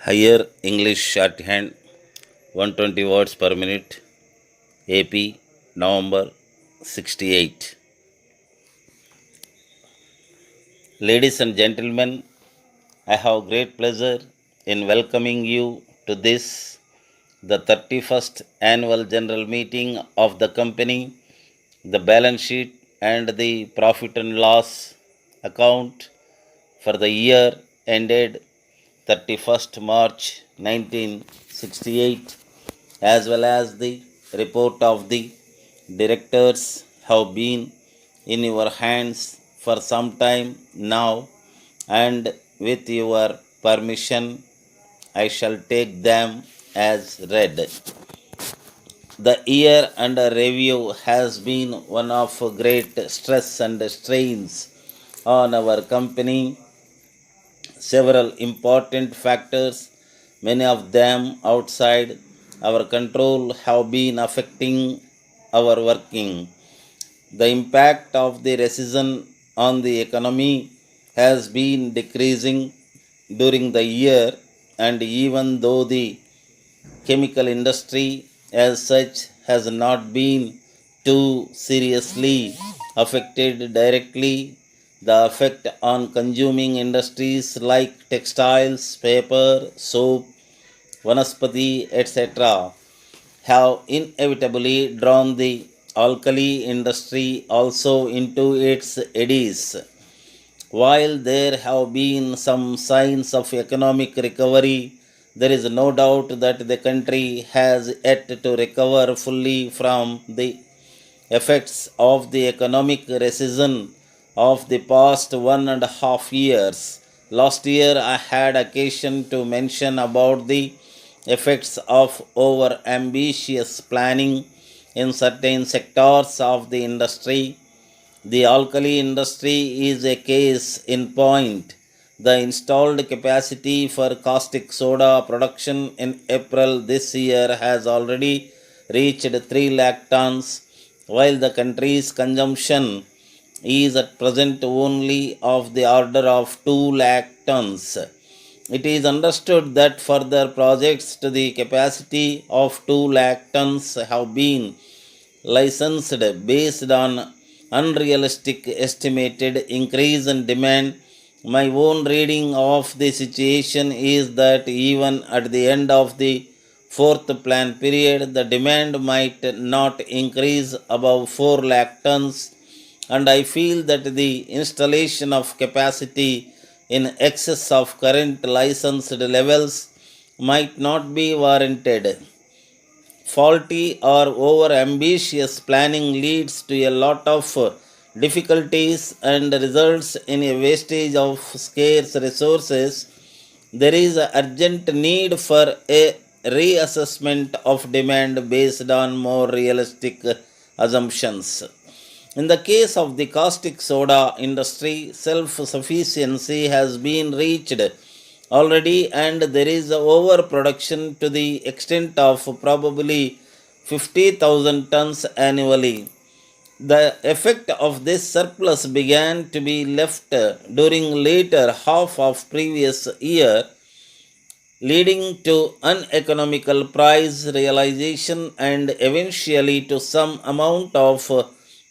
Higher English shorthand 120 words per minute. AP November 68. Ladies and gentlemen, I have great pleasure in welcoming you to this, the 31st annual general meeting of the company. The balance sheet and the profit and loss account for the year ended 31st March 1968, as well as the report of the directors, have been in your hands for some time now, and with your permission I shall take them as read. The year under review has been one of great stress and strains on our company. Several important factors, many of them outside our control, have been affecting our working. The impact of the recession on the economy has been decreasing during the year, and even though the chemical industry as such has not been too seriously affected directly, the effect on consuming industries like textiles, paper, soap, vanaspati, etc., have inevitably drawn the alkali industry also into its eddies. While there have been some signs of economic recovery, there is no doubt that the country has yet to recover fully from the effects of the economic recession of the past 1.5 years. Last year, I had occasion to mention about the effects of over ambitious planning in certain sectors of the industry. The alkali industry is a case in point. The installed capacity for caustic soda production in April this year has already reached 3 lakh tons, while the country's consumption is at present only of the order of 2 lakh tons. It is understood that further projects to the capacity of 2 lakh tons have been licensed based on unrealistic estimated increase in demand. My own reading of the situation is that even at the end of the fourth plan period, the demand might not increase above 4 lakh tons, and I feel that the installation of capacity in excess of current licensed levels might not be warranted. Faulty or over ambitious planning leads to a lot of difficulties and results in a wastage of scarce resources. There is an urgent need for a reassessment of demand based on more realistic assumptions. In the case of the caustic soda industry, self sufficiency has been reached already, and there is overproduction to the extent of probably 50,000 tons annually. The effect of this surplus began to be left during later half of previous year, leading to uneconomical price realization and eventually to some amount of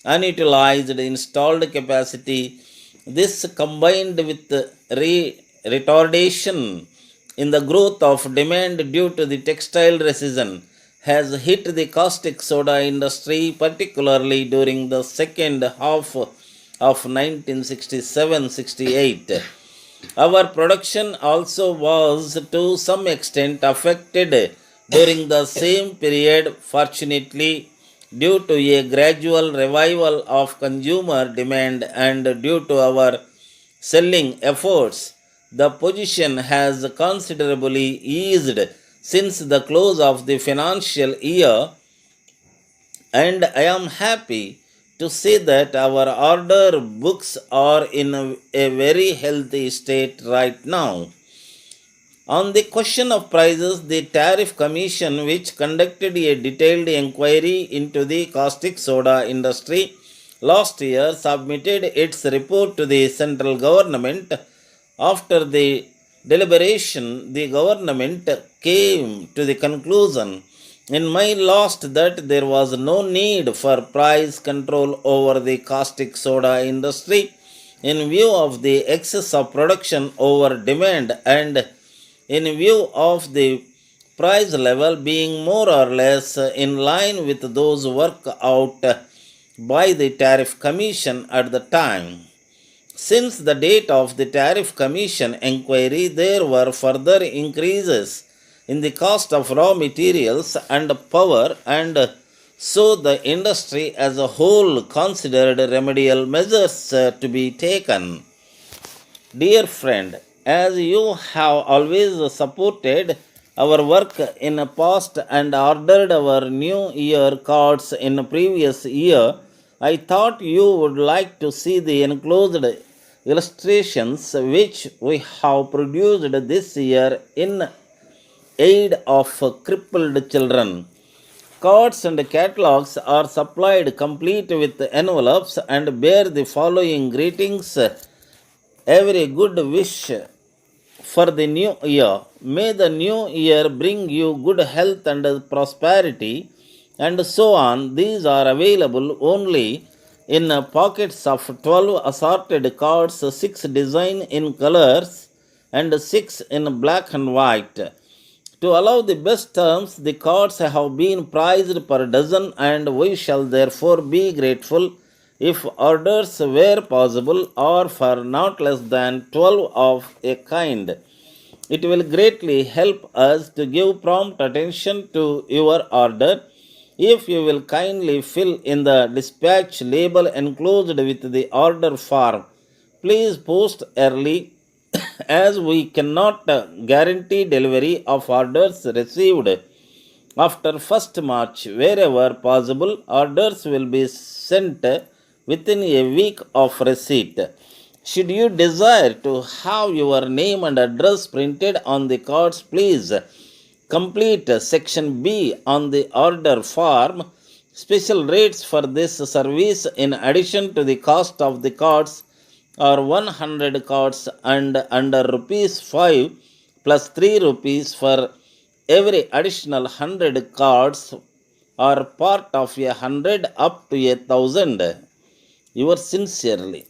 unutilized installed capacity. This, combined with retardation in the growth of demand due to the textile recession, has hit the caustic soda industry, particularly during the second half of 1967-68. Our production also was to some extent affected during the same period. Fortunately, due to a gradual revival of consumer demand and due to our selling efforts, the position has considerably eased since the close of the financial year, and I am happy to say that our order books are in a very healthy state right now. On the question of prices, the Tariff Commission, which conducted a detailed inquiry into the caustic soda industry last year, submitted its report to the central government. After deliberation, the government came to the conclusion in my last that there was no need for price control over the caustic soda industry in view of the excess of production over demand and in view of the price level being more or less in line with those worked out by the tariff commission at the time. Since the date of the Tariff Commission inquiry, there were further increases in the cost of raw materials and power, and so the industry as a whole considered remedial measures to be taken. Dear friend, as you have always supported our work in the past and ordered our New Year cards in the previous year, I thought you would like to see the enclosed illustrations which we have produced this year in aid of crippled children. Cards and catalogs are supplied complete with envelopes and bear the following greetings. Every good wish for the new year. May the new year bring you good health and prosperity, and so on. These are available only in pockets of 12 assorted cards, 6 designed in colors and 6 in black and white. To allow the best terms, the cards have been priced per dozen, and we shall therefore be grateful if orders were possible or for not less than 12 of a kind. It will greatly help us to give prompt attention to your order if you will kindly fill in the dispatch label enclosed with the order form. Please post early as we cannot guarantee delivery of orders received after 1st March. Wherever possible, orders will be sent within a week of receipt. Should you desire to have your name and address printed on the cards, please complete section B on the order form. Special rates for this service in addition to the cost of the cards are 100 cards and under rupees 5 plus 3 rupees for every additional 100 cards are part of 100 up to 1,000. Yours sincerely.